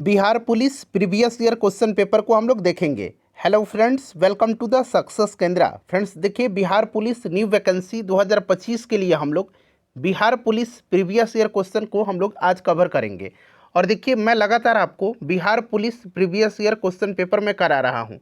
Bihar police previous year question paper को हम लोग देखेंगे। Hello friends, welcome to the success Kendra. Friends देखिए, बिहार पुलिस न्यू वैकेंसी 2025 के लिए हम लोग Bihar police previous year question को हम लोग आज कवर करेंगे। और देखिए, मैं लगातार आपको Bihar police previous year question paper में करा रहा हूँ।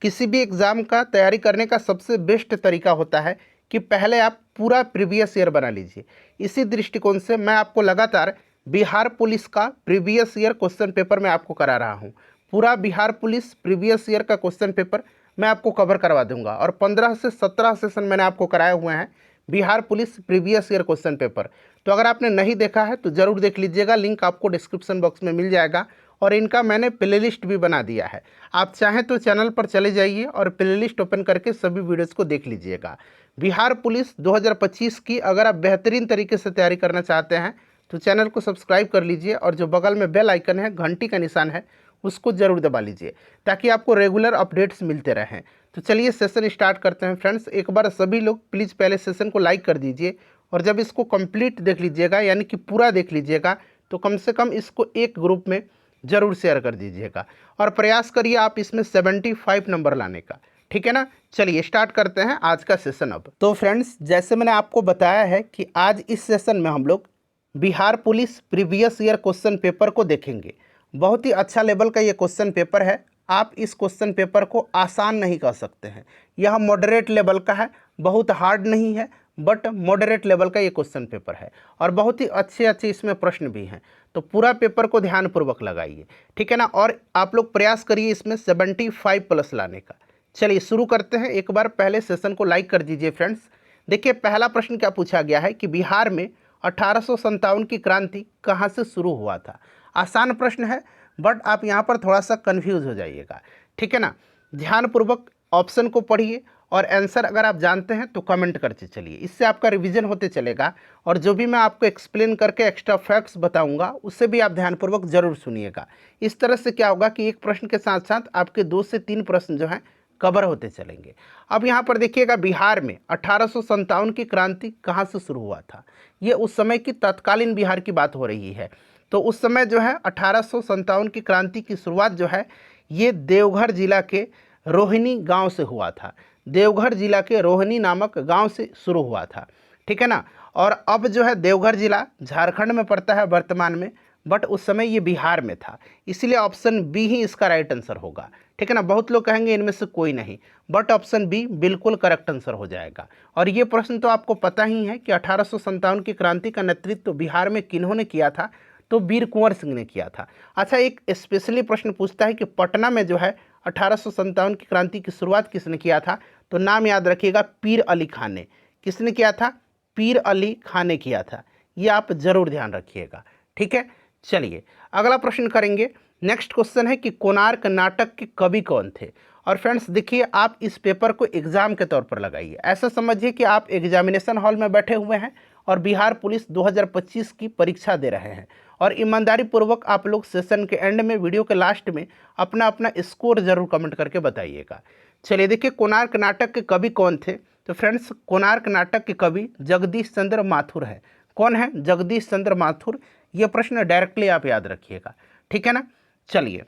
किसी भी एग्ज़ाम का तैयारी करने का सबसे बेस्ट तरीका होता है कि पहले आप पूरा प्रीवियस ईयर बना लीजिए। इसी दृष्टिकोण से मैं आपको लगातार बिहार पुलिस का प्रीवियस ईयर क्वेश्चन पेपर मैं आपको करा रहा हूँ। पूरा बिहार पुलिस प्रीवियस ईयर का क्वेश्चन पेपर मैं आपको कवर करवा दूंगा। और 15 से 17 सेशन मैंने आपको कराए हुए हैं Bihar police previous year question paper. तो अगर आपने नहीं देखा है तो ज़रूर देख लीजिएगा, लिंक आपको डिस्क्रिप्शन बॉक्स में मिल जाएगा। और इनका मैंने प्लेलिस्ट भी बना दिया है, आप चाहें तो चैनल पर चले जाइए और प्लेलिस्ट ओपन करके सभी वीडियोज़ को देख लीजिएगा। बिहार पुलिस 2025 की अगर आप बेहतरीन तरीके से तैयारी करना चाहते हैं तो चैनल को सब्सक्राइब कर लीजिए और जो बगल में बेल आइकन है, घंटी का निशान है, उसको ज़रूर दबा लीजिए ताकि आपको रेगुलर अपडेट्स मिलते रहें। तो चलिए सेशन स्टार्ट करते हैं। फ्रेंड्स, एक बार सभी लोग प्लीज़ पहले सेशन को लाइक कर दीजिए और जब इसको कंप्लीट देख लीजिएगा, यानी कि पूरा देख लीजिएगा, तो कम से कम इसको एक ग्रुप में ज़रूर शेयर कर दीजिएगा और प्रयास करिए आप इसमें 75 नंबर लाने का। ठीक है ना। चलिए स्टार्ट करते हैं आज का सेशन। अब तो फ्रेंड्स, जैसे मैंने आपको बताया है कि आज इस सेशन में हम लोग Bihar police previous year question paper को देखेंगे। बहुत ही अच्छा लेवल का ये क्वेश्चन पेपर है। आप इस क्वेश्चन पेपर को आसान नहीं कह सकते हैं, यह मॉडरेट लेवल का है, बहुत हार्ड नहीं है, बट मॉडरेट लेवल का ये क्वेश्चन पेपर है और बहुत ही अच्छे अच्छे इसमें प्रश्न भी हैं। तो पूरा पेपर को ध्यानपूर्वक लगाइए, ठीक है ना। और आप लोग प्रयास करिए इसमें 75 प्लस लाने का। चलिए शुरू करते हैं। एक बार पहले सेशन को लाइक कर दीजिए। फ्रेंड्स देखिए, पहला प्रश्न क्या पूछा गया है कि बिहार में 1857 की क्रांति कहाँ से शुरू हुआ था। आसान प्रश्न है, बट आप यहाँ पर थोड़ा सा कंफ्यूज हो जाइएगा, ठीक है ना। ध्यानपूर्वक ऑप्शन को पढ़िए और आंसर अगर आप जानते हैं तो कमेंट करते चलिए, इससे आपका रिवीजन होते चलेगा। और जो भी मैं आपको एक्सप्लेन करके एक्स्ट्रा फैक्ट्स बताऊंगा उससे भी आप ध्यानपूर्वक जरूर सुनिएगा। इस तरह से क्या होगा कि एक प्रश्न के साथ साथ आपके 2 से 3 प्रश्न जो हैं कवर होते चलेंगे। अब यहाँ पर देखिएगा, बिहार में 1857 की क्रांति कहाँ से शुरू हुआ था। ये उस समय की तत्कालीन बिहार की बात हो रही है। तो उस समय जो है 1857 की क्रांति की शुरुआत जो है ये देवघर जिला के रोहिणी गांव से हुआ था। देवघर जिला के रोहिणी नामक गांव से शुरू हुआ था, ठीक है ना। और अब जो है देवघर जिला झारखंड में पड़ता है वर्तमान में, बट उस समय ये बिहार में था, इसलिए ऑप्शन बी ही इसका राइट आंसर होगा, ठीक है ना। बहुत लोग कहेंगे इनमें से कोई नहीं, बट ऑप्शन बी बिल्कुल करेक्ट आंसर हो जाएगा। और ये प्रश्न तो आपको पता ही है कि 1857 की क्रांति का नेतृत्व बिहार में किन्होंने किया था, तो वीर कुंवर सिंह ने किया था। अच्छा, एक स्पेशली प्रश्न पूछता है कि पटना में जो है 1857 की क्रांति की शुरुआत किसने किया था, तो नाम याद रखिएगा, पीर अली खान ने। किसने किया था? पीर अली खान ने किया था। ये आप जरूर ध्यान रखिएगा, ठीक है। चलिए अगला प्रश्न करेंगे। नेक्स्ट क्वेश्चन है कि कोणार्क नाटक के कवि कौन थे। और फ्रेंड्स देखिए, आप इस पेपर को एग्जाम के तौर पर लगाइए। ऐसा समझिए कि आप एग्जामिनेशन हॉल में बैठे हुए हैं और बिहार पुलिस 2025 की परीक्षा दे रहे हैं। और ईमानदारी पूर्वक आप लोग सेशन के एंड में, वीडियो के लास्ट में अपना अपना स्कोर जरूर कमेंट करके बताइएगा। चलिए देखिए, कोणार्क नाटक के कवि कौन थे। तो फ्रेंड्स, कोणार्क नाटक के कवि जगदीश चंद्र माथुर है। कौन है? जगदीश चंद्र माथुर। ये प्रश्न डायरेक्टली आप याद रखिएगा, ठीक है ना। चलिए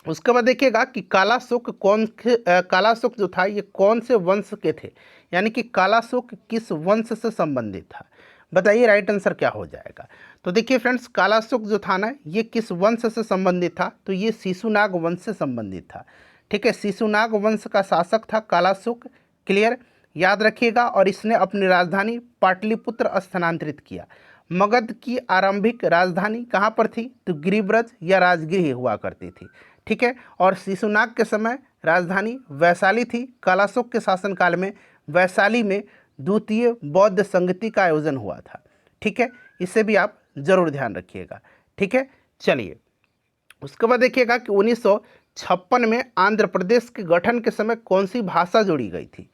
उसके बाद देखिएगा कि कालाशोक कालाशोक जो था ये कौन से वंश के थे, यानी कि कालाशोक किस वंश से संबंधित था। बताइए राइट आंसर क्या हो जाएगा। तो देखिए फ्रेंड्स, कालाशोक जो था ना, ये किस वंश से संबंधित था, तो ये शिशुनाग वंश से संबंधित था, ठीक है। शिशुनाग वंश का शासक था कालाशोक, क्लियर, याद रखिएगा। और इसने अपनी राजधानी पाटलिपुत्र स्थानांतरित किया। मगध की आरंभिक राजधानी कहाँ पर थी, तो गिरिब्रज या राजगृह हुआ करती थी, ठीक है। और शिशुनाग के समय राजधानी वैशाली थी। कालाशोक के शासनकाल में वैशाली में द्वितीय बौद्ध संगति का आयोजन हुआ था, ठीक है। इसे भी आप जरूर ध्यान रखिएगा, ठीक है। चलिए उसके बाद देखिएगा कि 1956 में आंध्र प्रदेश के गठन के समय कौन सी भाषा जोड़ी गई थी।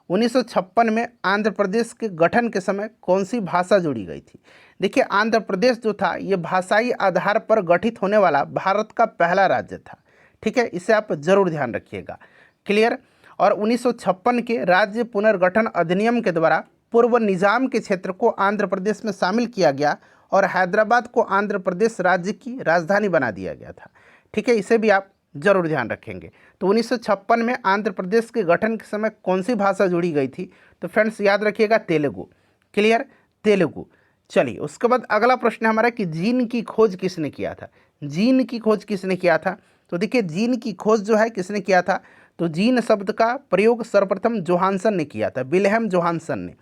1956 में आंध्र प्रदेश के गठन के समय कौन सी भाषा जोड़ी गई थी। देखिए, आंध्र प्रदेश जो था ये भाषाई आधार पर गठित होने वाला भारत का पहला राज्य था, ठीक है। इसे आप जरूर ध्यान रखिएगा, क्लियर। और 1956 के राज्य पुनर्गठन अधिनियम के द्वारा पूर्व निजाम के क्षेत्र को आंध्र प्रदेश में शामिल किया गया और हैदराबाद को आंध्र प्रदेश राज्य की राजधानी बना दिया गया था। ठीक है, इसे भी आप जरूर ध्यान रखेंगे। तो 1956 में आंध्र प्रदेश के गठन के समय कौन सी भाषा जुड़ी गई थी? तो फ्रेंड्स याद रखिएगा तेलुगु। क्लियर, तेलुगु। चलिए उसके बाद अगला प्रश्न हमारा कि जीन की खोज किसने किया था? जीन की खोज किसने किया था? तो देखिए जीन की खोज जो है किसने किया था? तो जीन शब्द का प्रयोग सर्वप्रथम जोहानसन ने किया था, विल्हेम जोहानसन ने।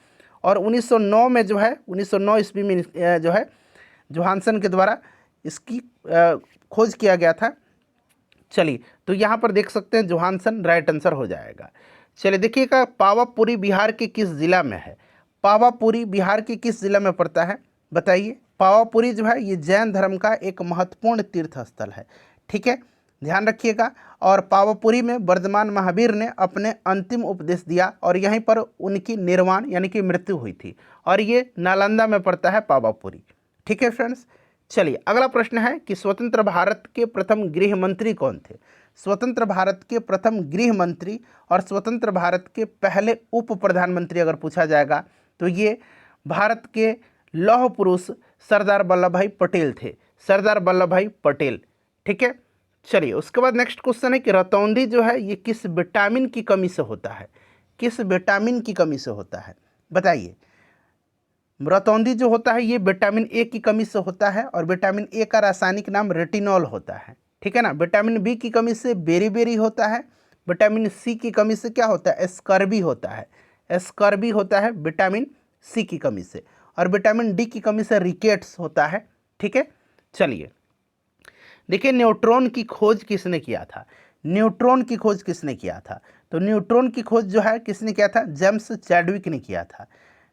और 1909 में जो है 1909 ईस्वी में जो है जोहानसन के द्वारा इसकी खोज किया गया था। चलिए तो यहाँ पर देख सकते हैं जोहानसन राइट आंसर हो जाएगा। चलिए देखिएगा पावापुरी बिहार के किस जिला में है? पावापुरी बिहार के किस जिला में पड़ता है बताइए? पावापुरी जो है ये जैन धर्म का एक महत्वपूर्ण तीर्थ स्थल है। ठीक है, ध्यान रखिएगा। और पावापुरी में वर्धमान महावीर ने अपने अंतिम उपदेश दिया और यहीं पर उनकी निर्वाण यानी कि मृत्यु हुई थी, और ये नालंदा में पड़ता है पावापुरी। ठीक है फ्रेंड्स, चलिए अगला प्रश्न है कि स्वतंत्र भारत के प्रथम गृह मंत्री कौन थे? स्वतंत्र भारत के प्रथम गृह मंत्री और स्वतंत्र भारत के पहले उप प्रधानमंत्री अगर पूछा जाएगा तो ये भारत के लौह पुरुष सरदार वल्लभ भाई पटेल थे, सरदार वल्लभ भाई पटेल। ठीक है, चलिए उसके बाद नेक्स्ट क्वेश्चन है कि रतौंधी जो है ये किस विटामिन की कमी से होता है? किस विटामिन की कमी से होता है बताइए? रतौंधी जो होता है ये विटामिन ए की कमी से होता है, और विटामिन ए का रासायनिक नाम रेटिनॉल होता है। ठीक है ना। विटामिन बी की कमी से बेरीबेरी होता है। विटामिन सी की कमी से क्या होता है? स्कर्बी होता है, स्कर्बी होता है विटामिन सी की कमी से। और विटामिन डी की कमी से रिकेट्स होता है। ठीक है, चलिए देखिए न्यूट्रॉन की खोज किसने किया था? न्यूट्रॉन की खोज किसने किया था? तो न्यूट्रॉन की खोज जो है किसने किया था? जेम्स चैडविक ने किया था।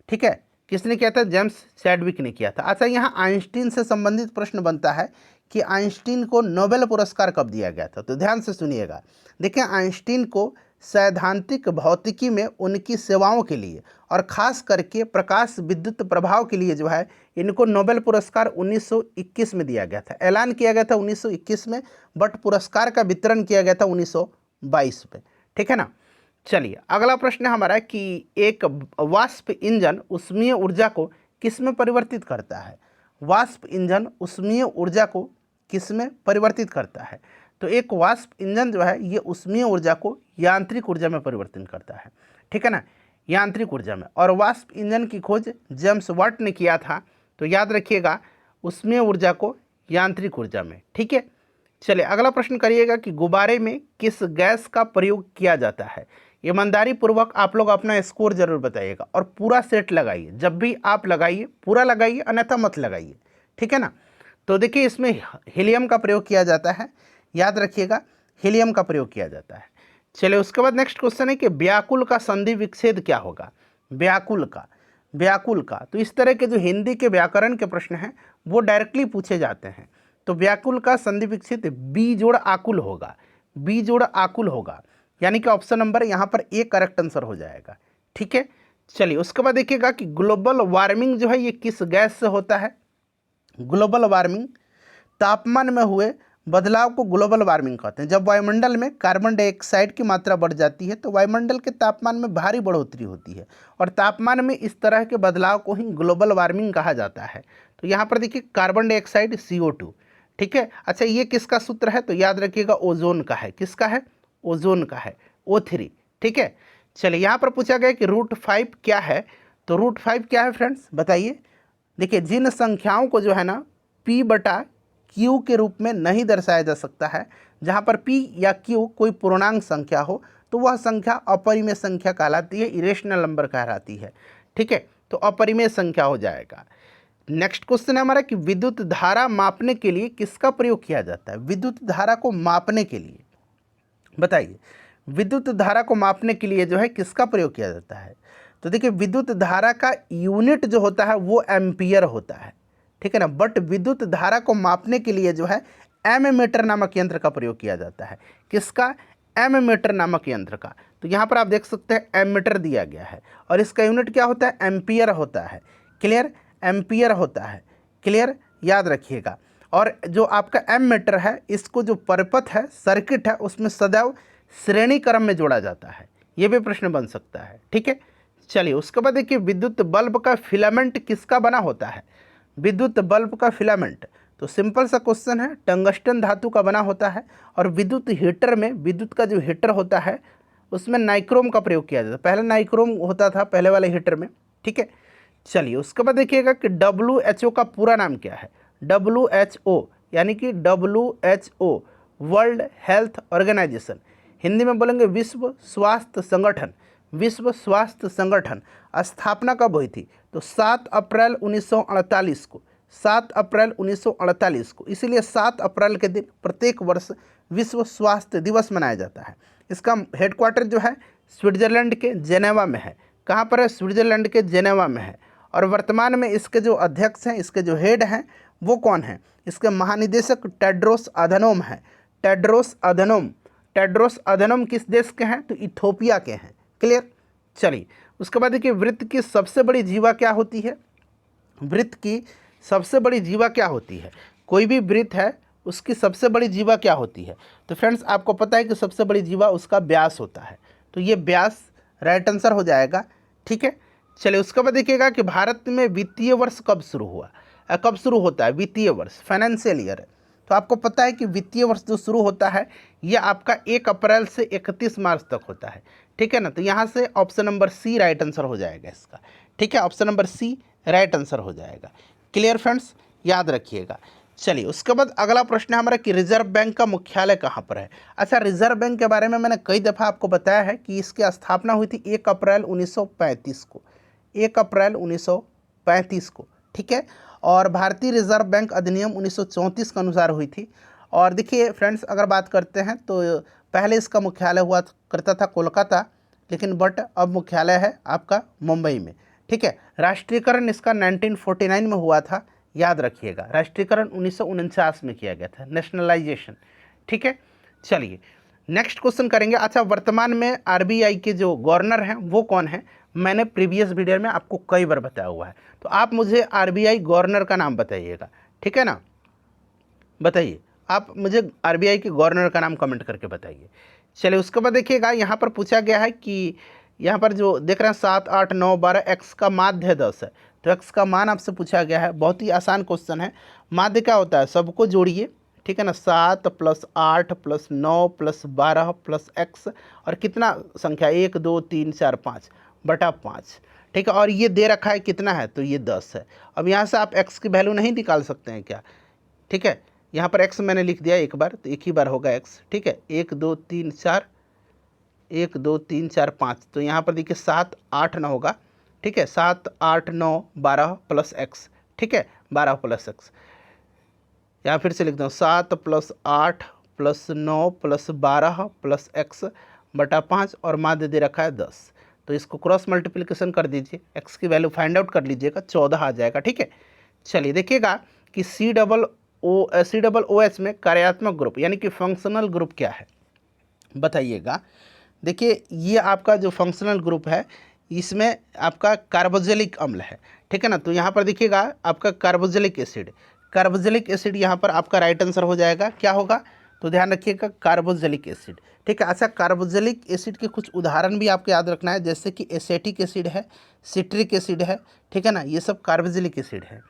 ठीक है, किसने किया था? जेम्स चैडविक ने किया था। अच्छा, यहाँ आइंस्टीन से संबंधित प्रश्न बनता है कि आइंस्टीन को नोबेल पुरस्कार कब दिया गया था? तो ध्यान से सुनिएगा। देखिए आइंस्टीन को सैद्धांतिक भौतिकी में उनकी सेवाओं के लिए और ख़ास करके प्रकाश विद्युत प्रभाव के लिए जो है इनको नोबेल पुरस्कार 1921 में दिया गया था। ऐलान किया गया था 1921 में, बट पुरस्कार का वितरण किया गया था 1922 में। ठीक है ना। चलिए अगला प्रश्न हमारा कि एक वाष्प इंजन ऊष्मीय ऊर्जा को किस में परिवर्तित करता है? वाष्प इंजन ऊष्मीय ऊर्जा को किस में परिवर्तित करता है? तो एक वाष्प इंजन जो है ये ऊष्मीय ऊर्जा को यांत्रिक ऊर्जा में परिवर्तन करता है। ठीक है ना, यांत्रिक ऊर्जा में। और वाष्प इंजन की खोज जेम्स वाट ने किया था। तो याद रखिएगा ऊष्मीय ऊर्जा को यांत्रिक ऊर्जा में। ठीक है, चलिए अगला प्रश्न करिएगा कि गुब्बारे में किस गैस का प्रयोग किया जाता है? ईमानदारी पूर्वक आप लोग अपना स्कोर जरूर बताइएगा और पूरा सेट लगाइए। जब भी आप लगाइए पूरा लगाइए, अन्यथा मत लगाइए। ठीक है ना। तो देखिए इसमें हीलियम का प्रयोग किया जाता है, याद रखिएगा हीलियम का प्रयोग किया जाता है। चलिए उसके बाद नेक्स्ट क्वेश्चन है कि व्याकुल का संधि विच्छेद क्या होगा? व्याकुल का तो इस तरह के जो हिंदी के व्याकरण के प्रश्न हैं वो डायरेक्टली पूछे जाते हैं। तो व्याकुल का संधि विच्छेद बी जोड़ आकुल होगा, बी जोड़ आकुल होगा, यानी कि ऑप्शन नंबर यहाँ पर ए करेक्ट आंसर हो जाएगा। ठीक है, चलिए उसके बाद देखिएगा कि ग्लोबल वार्मिंग जो है ये किस गैस से होता है? ग्लोबल वार्मिंग, तापमान में हुए बदलाव को ग्लोबल वार्मिंग कहते हैं। जब वायुमंडल में कार्बन डाइऑक्साइड की मात्रा बढ़ जाती है तो वायुमंडल के तापमान में भारी बढ़ोतरी होती है, और तापमान में इस तरह के बदलाव को ही ग्लोबल वार्मिंग कहा जाता है। तो यहाँ पर देखिए कार्बन डाइऑक्साइड CO2। ठीक है, अच्छा ये किसका सूत्र है? तो याद रखिएगा ओजोन का है। किसका है? ओजोन का है, O3। ठीक है, चलिए यहाँ पर पूछा गया कि √5 क्या है? तो √5 क्या है फ्रेंड्स बताइए? देखिए जिन संख्याओं को जो है ना P/Q के रूप में नहीं दर्शाया जा सकता है, जहाँ पर P या Q कोई पूर्णांक संख्या हो तो वह संख्या अपरिमेय संख्या कहलाती है, इरेशनल नंबर कहलाती है। ठीक है, तो अपरिमेय संख्या हो जाएगा। नेक्स्ट क्वेश्चन है हमारा कि विद्युत धारा मापने के लिए किसका प्रयोग किया जाता है? विद्युत धारा को मापने के लिए बताइए, विद्युत धारा को मापने के लिए जो है किसका प्रयोग किया जाता है? तो देखिए विद्युत धारा का यूनिट जो होता है वो एम्पियर होता है। ठीक है ना, बट विद्युत धारा को मापने के लिए जो है एममीटर नामक यंत्र का प्रयोग किया जाता है। किसका? एममीटर नामक यंत्र का। तो यहाँ पर आप देख सकते हैं एममीटर दिया गया है और इसका यूनिट क्या होता है? एम्पियर होता है। क्लियर, एम्पियर होता है। क्लियर, याद रखिएगा। और जो आपका एममीटर है इसको जो परिपथ है, सर्किट है, उसमें सदैव श्रेणी क्रम में जोड़ा जाता है। ये भी प्रश्न बन सकता है। ठीक है, चलिए उसके बाद देखिए विद्युत बल्ब का फिलामेंट किसका बना होता है? विद्युत बल्ब का फिलामेंट, तो सिंपल सा क्वेश्चन है, टंगस्टन धातु का बना होता है और विद्युत हीटर में, विद्युत का जो हीटर होता है उसमें नाइक्रोम का प्रयोग किया जाता है। पहले नाइक्रोम होता था पहले वाले हीटर में, ठीक है। चलिए उसके बाद देखिएगा कि WHO का पूरा नाम क्या है। WHO यानी कि WHO world health organisation, Hindi में बोलेंगे विश्व स्वास्थ्य संगठन। विश्व स्वास्थ्य संगठन स्थापना कब हुई थी? तो 7 अप्रैल 1948 को, 7 अप्रैल 1948 को। इसीलिए 7 अप्रैल के दिन प्रत्येक वर्ष विश्व स्वास्थ्य दिवस मनाया जाता है। इसका हेडक्वार्टर जो है स्विट्जरलैंड के जेनेवा में है। कहाँ पर है? स्विट्जरलैंड के जेनेवा में है। और वर्तमान में इसके जो अध्यक्ष हैं, इसके जो हेड हैं वो कौन हैं? इसके महानिदेशक टेड्रोस अधनोम है। Tedros Adhanom. टेड्रोस अधनोम किस देश के हैं? तो इथोपिया के हैं। क्लियर। चलिए उसके बाद देखिए, वृत्त की सबसे बड़ी जीवा क्या होती है? वृत्त की सबसे बड़ी जीवा क्या होती है? कोई भी वृत्त है उसकी सबसे बड़ी जीवा क्या होती है? तो फ्रेंड्स आपको पता है कि सबसे बड़ी जीवा उसका व्यास होता है। तो ये व्यास राइट आंसर हो जाएगा, ठीक है। चलिए उसके बाद देखिएगा कि भारत में वित्तीय वर्ष कब शुरू हुआ, कब शुरू होता है वित्तीय वर्ष? Financial year. तो आपको पता है कि वित्तीय वर्ष जो शुरू होता है ये आपका 1 अप्रैल से 31 मार्च तक होता है, ठीक है ना। तो यहाँ से option number C right answer हो जाएगा इसका, ठीक है। Option number C right answer हो जाएगा। क्लियर फ्रेंड्स, याद रखिएगा। चलिए उसके बाद अगला प्रश्न है हमारा कि रिजर्व बैंक का मुख्यालय कहाँ पर है? अच्छा, रिजर्व बैंक के बारे में मैंने कई दफ़ा आपको बताया है कि इसकी स्थापना हुई थी 1 अप्रैल 1935 को, 1 अप्रैल 1935 को, ठीक है। और भारतीय रिजर्व बैंक अधिनियम 1934 के अनुसार हुई थी। और देखिए फ्रेंड्स, अगर बात करते हैं तो पहले इसका मुख्यालय हुआ करता था कोलकाता, लेकिन बट अब मुख्यालय है आपका मुंबई में, ठीक है। राष्ट्रीयकरण इसका 1949 में हुआ था, याद रखिएगा। राष्ट्रीयकरण 1949 में किया गया था, नेशनलाइजेशन, ठीक है। चलिए नेक्स्ट क्वेश्चन करेंगे। अच्छा, वर्तमान में RBI के जो गवर्नर हैं वो कौन है? मैंने प्रीवियस वीडियो में आपको कई बार बताया हुआ है। तो आप मुझे RBI गवर्नर का नाम बताइएगा, ठीक है ना। बताइए, आप मुझे RBI के गवर्नर का नाम कमेंट करके बताइए। चलिए उसके बाद देखिएगा, यहाँ पर पूछा गया है कि यहाँ पर जो देख रहे हैं 7, 8, 9, 12, x का माध्य 10 है। तो x का मान आपसे पूछा गया है। बहुत ही आसान क्वेश्चन है। माध्य क्या होता है? सबको जोड़िए, ठीक है ना। 7 + 8 + 9 + 12 + x और कितना संख्या 1 2 3 4 5 बटा 5, ठीक है। और ये दे रखा है कितना है? तो ये 10 है। अब यहाँ से आप x की वैल्यू नहीं निकाल सकते हैं क्या? ठीक है, यहाँ पर x मैंने लिख दिया एक बार, तो एक ही बार होगा x, ठीक है। 1 2 3 4, 1 2 3 4 5, तो यहाँ पर देखिए 7 8 9 होगा, ठीक है। 7 8 9 12 + x, ठीक है, 12 + x। यहाँ फिर से लिखता हूँ 7 + 8 + 9 + 12 + x बटा 5 और माध्य दे रखा है 10। तो इसको क्रॉस मल्टीप्लिकेशन कर दीजिए, x की वैल्यू फाइंड आउट कर लीजिएगा, 14 आ जाएगा, ठीक है। चलिए देखिएगा कि COOH में कार्यात्मक ग्रुप यानी कि फंक्शनल ग्रुप क्या है, बताइएगा। देखिए ये आपका जो फंक्शनल ग्रुप है इसमें आपका कार्बोक्सिलिक अम्ल है, ठीक है ना। तो यहाँ पर देखिएगा आपका कार्बोक्सिलिक एसिड, कार्बोक्सिलिक एसिड यहाँ पर आपका राइट आंसर हो जाएगा। क्या होगा? तो ध्यान रखिएगा, कार्बोक्सिलिक एसिड, ठीक है। अच्छा, कार्बोक्सिलिक एसिड के कुछ उदाहरण भी आपको याद रखना है, जैसे कि एसेटिक एसिड है, सिट्रिक एसिड है, ठीक है ना। ये सब कार्बोक्सिलिक एसिड है।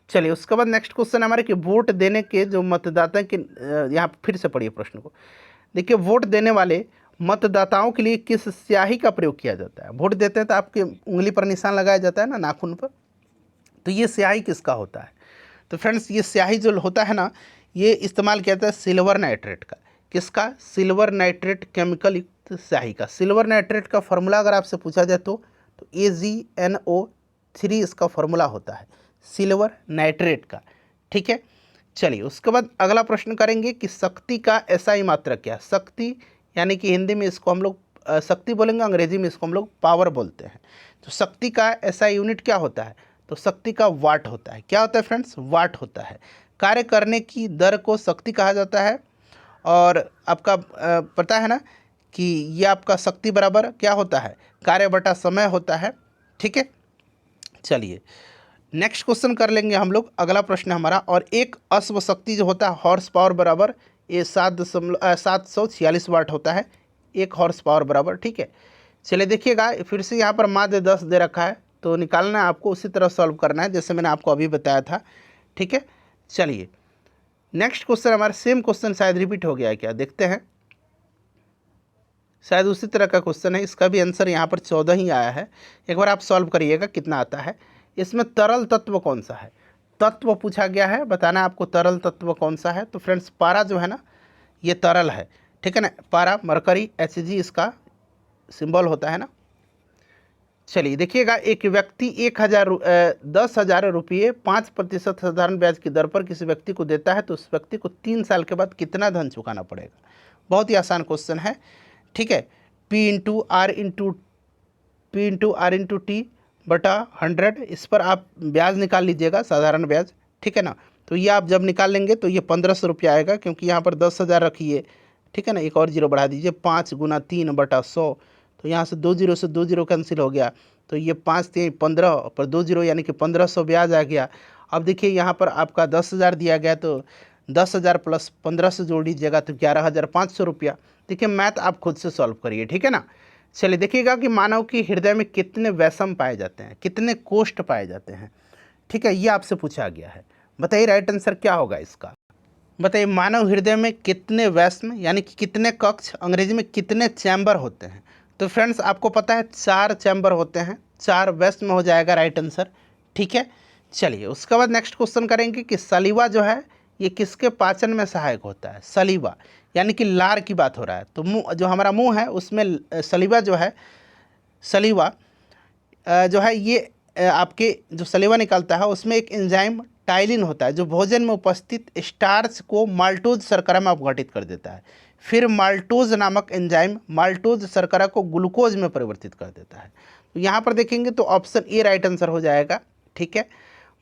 चलिए उसके बाद नेक्स्ट क्वेश्चन हमारे कि वोट देने के जो मतदाता के, यहाँ फिर से पढ़िए प्रश्न को। देखिए, वोट देने वाले मतदाताओं के लिए किस स्याही का प्रयोग किया जाता है? वोट देते हैं तो आपके उंगली पर निशान लगाया जाता है ना, नाखून पर। तो ये स्याही किसका होता है? तो फ्रेंड्स ये स्याही जो होता है ना, ये इस्तेमाल किया जाता है सिल्वर नाइट्रेट का। किसका? सिल्वर नाइट्रेट केमिकल युक्त स्याही का। सिल्वर नाइट्रेट का फॉर्मूला अगर आपसे पूछा जाए तो AgNO3 इसका फॉर्मूला होता है, सिल्वर नाइट्रेट का, ठीक है। चलिए उसके बाद अगला प्रश्न करेंगे कि शक्ति का SI मात्रक क्या है? शक्ति यानी कि हिंदी में इसको हम लोग शक्ति बोलेंगे, अंग्रेजी में इसको हम लोग पावर बोलते हैं। तो शक्ति का SI यूनिट क्या होता है? तो शक्ति का वाट होता है। क्या होता है फ्रेंड्स? वाट होता है। कार्य करने की दर को शक्ति कहा जाता है। और आपका पता है ना कि ये आपका शक्ति बराबर क्या होता है? कार्य बटा समय होता है, ठीक है। चलिए नेक्स्ट क्वेश्चन कर लेंगे हम लोग। अगला प्रश्न हमारा, और एक अश्व शक्ति जो होता है हॉर्स पावर बराबर ये 746 वाट होता है, 1 हॉर्स पावर बराबर, ठीक है। चलिए देखिएगा, फिर से यहाँ पर माध्य 10 दे रखा है, तो निकालना है आपको, उसी तरह सॉल्व करना है जैसे मैंने आपको अभी बताया था, ठीक है। चलिए नेक्स्ट क्वेश्चन हमारा सेम क्वेश्चन शायद रिपीट हो गया है क्या, देखते हैं। शायद उसी तरह का क्वेश्चन है, इसका भी आंसर यहाँ पर 14 ही आया है। एक बार आप सॉल्व करिएगा कितना आता है। इसमें तरल तत्व कौन सा है, तत्व पूछा गया है, बताना आपको तरल तत्व कौन सा है। तो फ्रेंड्स पारा जो है ना ये तरल है, ठीक है ना, पारा मरकरी Hg इसका सिंबल होता है ना। चलिए देखिएगा, एक व्यक्ति 10,000 रुपये 5% साधारण ब्याज की दर पर किसी व्यक्ति को देता है तो उस व्यक्ति को 3 साल के बाद कितना धन चुकाना पड़ेगा। बहुत ही आसान क्वेश्चन है, ठीक है। P/R/T बटा 100, इस पर आप ब्याज निकाल लीजिएगा, साधारण ब्याज, ठीक है ना। तो ये आप जब निकाल लेंगे तो ये 1500 रुपया आएगा, क्योंकि यहाँ पर 10,000 रखिए, ठीक है ना, एक और जीरो बढ़ा दीजिए, 5 × 3/100। तो यहाँ से 2 जीरो कैंसिल हो गया, तो ये 5 × 3 = 15 पर 2 जीरो यानी कि 1500 ब्याज आ गया। अब देखिए यहाँ पर आपका 10,000 दिया गया, तो 10,000 प्लस 1500 जोड़ लीजिएगा तो 11,500 रुपया। देखिए मैथ आप खुद से सॉल्व करिए, ठीक है ना। चलिए देखिएगा कि मानव के हृदय में कितने वैषम पाए जाते हैं, कितने कोष्ठ पाए जाते हैं, ठीक है, ये आपसे पूछा गया है। बताइए राइट आंसर क्या होगा इसका। बताइए मानव हृदय में कितने वैषम यानी कि कितने कक्ष, अंग्रेजी में कितने चैम्बर होते हैं। तो फ्रेंड्स आपको पता है 4 चैम्बर होते हैं, 4 वैषम हो जाएगा राइट आंसर, ठीक है। चलिए उसके बाद नेक्स्ट क्वेश्चन करेंगे कि सलीवा जो है ये किसके पाचन में सहायक होता है। सलीवा यानी कि लार की बात हो रहा है, तो मुंह जो हमारा मुंह है उसमें सलीवा जो है, सलीवा जो है ये आपके जो सलीवा निकलता है उसमें एक एंजाइम टाइलिन होता है जो भोजन में उपस्थित स्टार्च को माल्टोज शर्करा में अपघटित कर देता है। फिर माल्टोज नामक एंजाइम माल्टोज शर्करा को ग्लूकोज में परिवर्तित कर देता है। तो यहाँ पर देखेंगे तो ऑप्शन ए राइट आंसर हो जाएगा, ठीक है।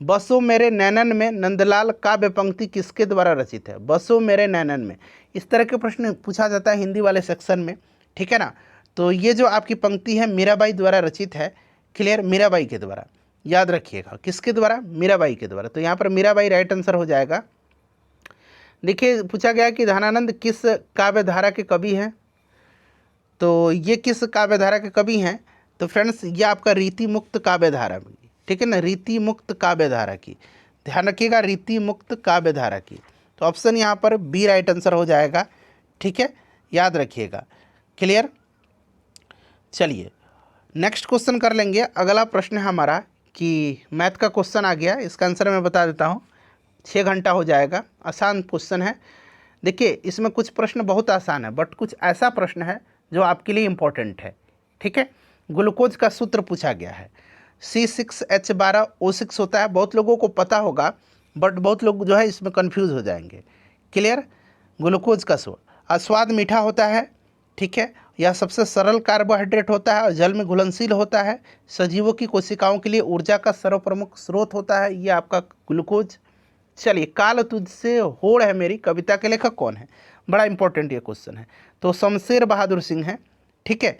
बसो मेरे नैनन में नंदलाल काव्य पंक्ति किसके द्वारा रचित है। बसो मेरे नैनन में, इस तरह के प्रश्न पूछा जाता है हिंदी वाले सेक्शन में, ठीक है ना। तो ये जो आपकी पंक्ति है मीराबाई द्वारा रचित है, क्लियर, मीराबाई के द्वारा, याद रखिएगा किसके द्वारा, मीराबाई के द्वारा। तो यहाँ पर मीराबाई राइट आंसर हो जाएगा। देखिए पूछा गया कि धनानंद किस काव्य धारा के कवि हैं, तो ये किस काव्य धारा के कवि हैं। तो फ्रेंड्स ये आपका रीति मुक्त काव्य धारा, ठीक है ना, रीति मुक्त काव्य धारा की, ध्यान रखिएगा, रीति मुक्त काव्य धारा की। तो ऑप्शन यहाँ पर बी राइट आंसर हो जाएगा, ठीक है, याद रखिएगा, क्लियर। चलिए नेक्स्ट क्वेश्चन कर लेंगे। अगला प्रश्न है हमारा कि मैथ का क्वेश्चन आ गया, इसका आंसर मैं बता देता हूँ, 6 घंटा हो जाएगा, आसान क्वेश्चन है। देखिए इसमें कुछ प्रश्न बहुत आसान है बट कुछ ऐसा प्रश्न है जो आपके लिए इम्पोर्टेंट है, ठीक है। ग्लूकोज का सूत्र पूछा गया है, C6H12O6 होता है, बहुत लोगों को पता होगा बट बहुत लोग जो है इसमें कंफ्यूज हो जाएंगे, क्लियर। ग्लूकोज का सूत्र, स्वाद मीठा होता है, ठीक है, यह सबसे सरल कार्बोहाइड्रेट होता है और जल में घुलनशील होता है, सजीवों की कोशिकाओं के लिए ऊर्जा का सर्वप्रमुख स्रोत होता है, ये आपका ग्लूकोज। चलिए काल तुझसे होड़ है मेरी कविता के लेखक कौन है, बड़ा इंपॉर्टेंट ये क्वेश्चन है। तो शमशेर बहादुर सिंह है, ठीक है,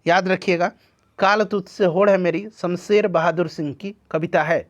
याद रखिएगा, काल तुझसे होड़ है मेरी शमशेर बहादुर सिंह की कविता है।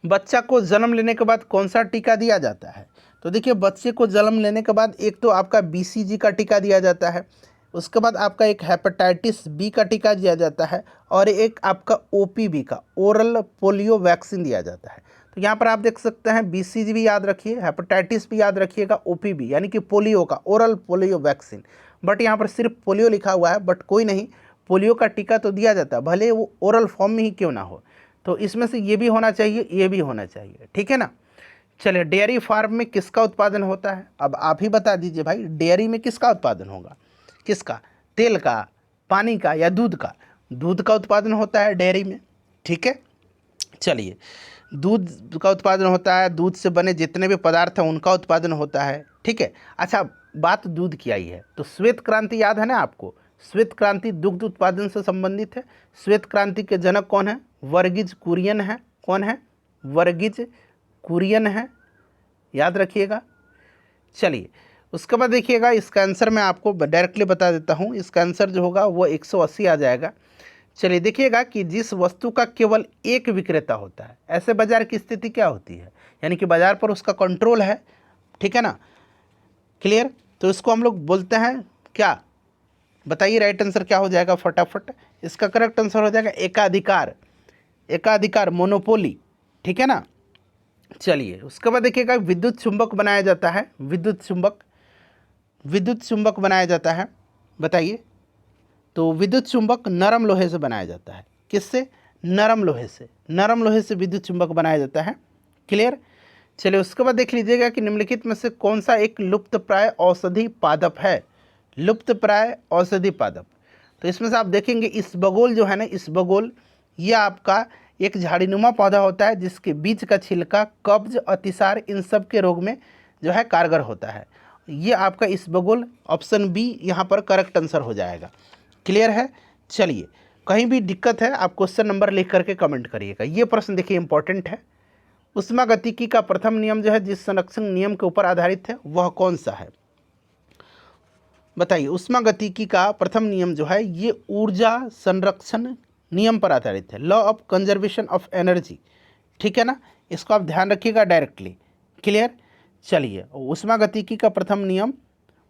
बच्चा को जन्म लेने के बाद कौन सा टीका दिया जाता है। तो देखिए बच्चे को जन्म लेने के बाद एक तो आपका BCG का टीका दिया जाता है, उसके बाद आपका एक हेपेटाइटिस बी का टीका दिया जाता है और एक आपका OPV का ओरल पोलियो वैक्सीन दिया जाता है। तो यहाँ पर आप देख सकते हैं BCG भी याद रखिए, हेपेटाइटिस भी याद रखिएगा, OPV यानी कि पोलियो का ओरल पोलियो वैक्सीन, बट यहाँ पर सिर्फ पोलियो लिखा हुआ है, बट कोई नहीं, पोलियो का टीका तो दिया जाता है भले वो ओरल फॉर्म में ही क्यों ना हो। तो इसमें से ये भी होना चाहिए, ये भी होना चाहिए, ठीक है ना। चलिए डेयरी फार्म में किसका उत्पादन होता है, अब आप ही बता दीजिए भाई, डेयरी में किसका उत्पादन होगा, किसका, तेल का, पानी का या दूध का। दूध का उत्पादन होता है डेयरी में, ठीक है। चलिए दूध का उत्पादन होता है, दूध से बने जितने भी पदार्थ हैं उनका उत्पादन होता है, ठीक है। अच्छा बात दूध की आई है तो श्वेत क्रांति याद है ना आपको, श्वेत क्रांति दुग्ध उत्पादन से संबंधित है। श्वेत क्रांति के जनक कौन है, वर्गीज कुरियन है, कौन है, वर्गीज कुरियन है, याद रखिएगा। चलिए उसके बाद देखिएगा इसका आंसर मैं आपको डायरेक्टली बता देता हूँ, इसका आंसर जो होगा वो 180 आ जाएगा। चलिए देखिएगा कि जिस वस्तु का केवल एक विक्रेता होता है ऐसे बाजार की स्थिति क्या होती है, यानी कि बाजार पर उसका कंट्रोल है, ठीक है ना, क्लियर। तो इसको हम लोग बोलते हैं क्या, बताइए राइट आंसर क्या हो जाएगा फटाफट। इसका करेक्ट आंसर हो जाएगा एकाधिकार, एकाधिकार, मोनोपोली, ठीक है ना, चलिए उसके बाद देखिएगा विद्युत चुंबक बनाया जाता है, विद्युत चुंबक बनाया जाता है, बताइए। तो विद्युत चुंबक नरम लोहे से बनाया जाता है, किससे? नरम लोहे से, नरम लोहे से विद्युत चुंबक बनाया जाता है। क्लियर। चलिए उसके बाद देख लीजिएगा कि निम्नलिखित में से कौन सा एक लुप्तप्राय औषधि पादप है, लुप्तप्राय औषधि पादप। तो इसमें से आप देखेंगे इसबगोल जो है ना, इसबगोल यह आपका एक झाड़ीनुमा पौधा होता है जिसके बीज का छिलका कब्ज, अतिसार इन सब के रोग में जो है कारगर होता है। ये आपका इसबगोल, ऑप्शन बी यहाँ पर करेक्ट आंसर हो जाएगा। क्लियर है। चलिए कहीं भी दिक्कत है आप क्वेश्चन नंबर लिख करके कमेंट करिएगा। ये प्रश्न देखिए इंपॉर्टेंट है। ऊष्मागतिकी का प्रथम नियम जो है जिस संरक्षण नियम के ऊपर आधारित है वह कौन सा है, बताइए। ऊष्मागतिकी का प्रथम नियम जो है ये ऊर्जा संरक्षण नियम पर आधारित है, law of conservation of energy, ठीक है ना, इसको आप ध्यान रखिएगा डायरेक्टली। क्लियर। चलिए ऊष्मागतिकी का प्रथम नियम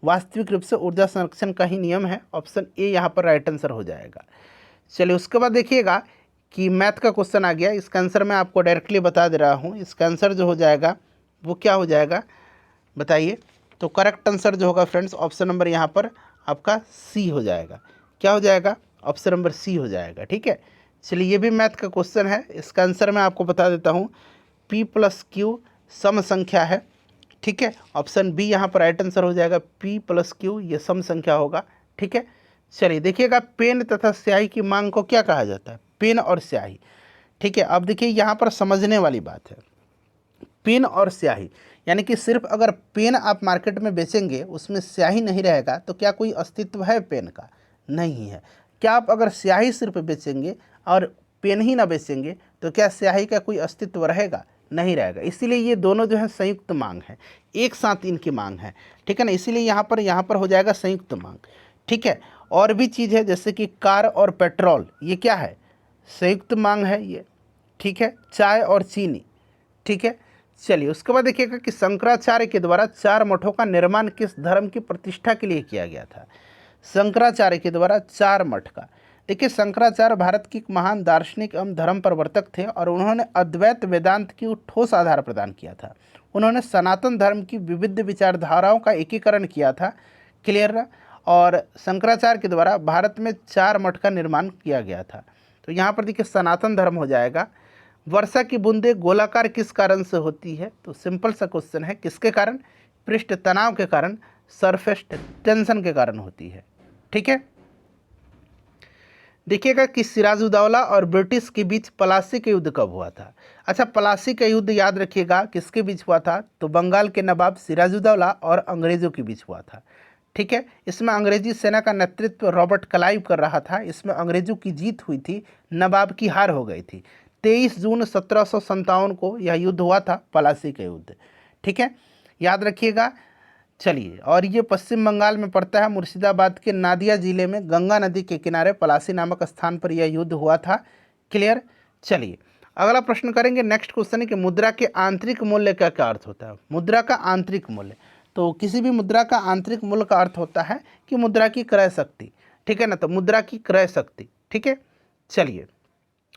वास्तविक रूप से ऊर्जा संरक्षण का ही नियम है, ऑप्शन ए यहाँ पर राइट आंसर हो जाएगा। चलिए उसके बाद देखिएगा कि मैथ का क्वेश्चन आ गया, इसका आंसर मैं आपको डायरेक्टली बता दे रहा हूँ। इसका आंसर जो हो जाएगा वो क्या हो जाएगा, बताइए। तो करेक्ट आंसर जो होगा फ्रेंड्स ऑप्शन नंबर यहाँ पर आपका सी हो जाएगा। क्या हो जाएगा, ऑप्शन नंबर सी हो जाएगा, ठीक है। चलिए ये भी मैथ का क्वेश्चन है, इसका आंसर मैं आपको बता देता हूँ। P + Q सम संख्या है, ठीक है, ऑप्शन बी यहाँ पर राइट आंसर हो जाएगा। P + Q ये सम संख्या होगा, ठीक है। चलिए देखिएगा पेन तथा स्याही की मांग को क्या कहा जाता है, पेन और स्याही, ठीक है। अब देखिए यहाँ पर समझने वाली बात है, पेन और स्याही यानी कि सिर्फ अगर पेन आप मार्केट में बेचेंगे उसमें स्याही नहीं रहेगा तो क्या कोई अस्तित्व है पेन का, नहीं है। क्या आप अगर स्याही सिर्फ बेचेंगे और पेन ही ना बेचेंगे तो क्या स्याही का कोई अस्तित्व रहेगा, नहीं रहेगा। इसीलिए ये दोनों जो है संयुक्त मांग है, एक साथ इनकी मांग है, ठीक है ना, इसीलिए यहाँ पर हो जाएगा संयुक्त मांग, ठीक है। और भी चीज़ है जैसे कि कार और पेट्रोल, ये क्या है, संयुक्त मांग है ये, ठीक है। चाय और चीनी, ठीक है। चलिए उसके बाद देखिएगा कि शंकराचार्य के द्वारा 4 मठों का निर्माण किस धर्म की प्रतिष्ठा के लिए किया गया था, शंकराचार्य के द्वारा 4 मठ का। देखिए शंकराचार्य भारत की एक महान दार्शनिक एवं धर्म प्रवर्तक थे और उन्होंने अद्वैत वेदांत की ठोस आधार प्रदान किया था। उन्होंने सनातन धर्म की विविध विचारधाराओं का एकीकरण किया था। क्लियर ना। और शंकराचार्य के द्वारा भारत में 4 मठ का निर्माण किया गया था। तो यहाँ पर देखिए सनातन धर्म हो जाएगा। वर्षा की बूंदें गोलाकार किस कारण से होती है, तो सिंपल सा क्वेश्चन है, किसके कारण, पृष्ठ तनाव के कारण, सरफेस टेंशन के कारण होती है, ठीक है। देखिएगा कि सिराजुद्दौला और ब्रिटिश के बीच प्लासी का युद्ध कब हुआ था। अच्छा प्लासी का युद्ध याद रखिएगा किसके बीच हुआ था, तो बंगाल के नवाब सिराजुद्दौला और अंग्रेज़ों के बीच हुआ था, ठीक है। इसमें अंग्रेजी सेना का नेतृत्व रॉबर्ट क्लाइव कर रहा था। इसमें अंग्रेज़ों की जीत हुई थी, नवाब की हार हो गई थी। 23 जून 1757 को यह युद्ध हुआ था, प्लासी का युद्ध, ठीक है, याद रखिएगा। चलिए और ये पश्चिम बंगाल में पड़ता है, मुर्शिदाबाद के नादिया जिले में गंगा नदी के किनारे प्लासी नामक स्थान पर यह युद्ध हुआ था। क्लियर। चलिए अगला प्रश्न करेंगे। नेक्स्ट क्वेश्चन है कि मुद्रा के आंतरिक मूल्य का क्या अर्थ होता है, मुद्रा का आंतरिक मूल्य। तो किसी भी मुद्रा का आंतरिक मूल्य का अर्थ होता है कि मुद्रा की क्रय शक्ति, ठीक है ना, तो मुद्रा की क्रय शक्ति, ठीक है। चलिए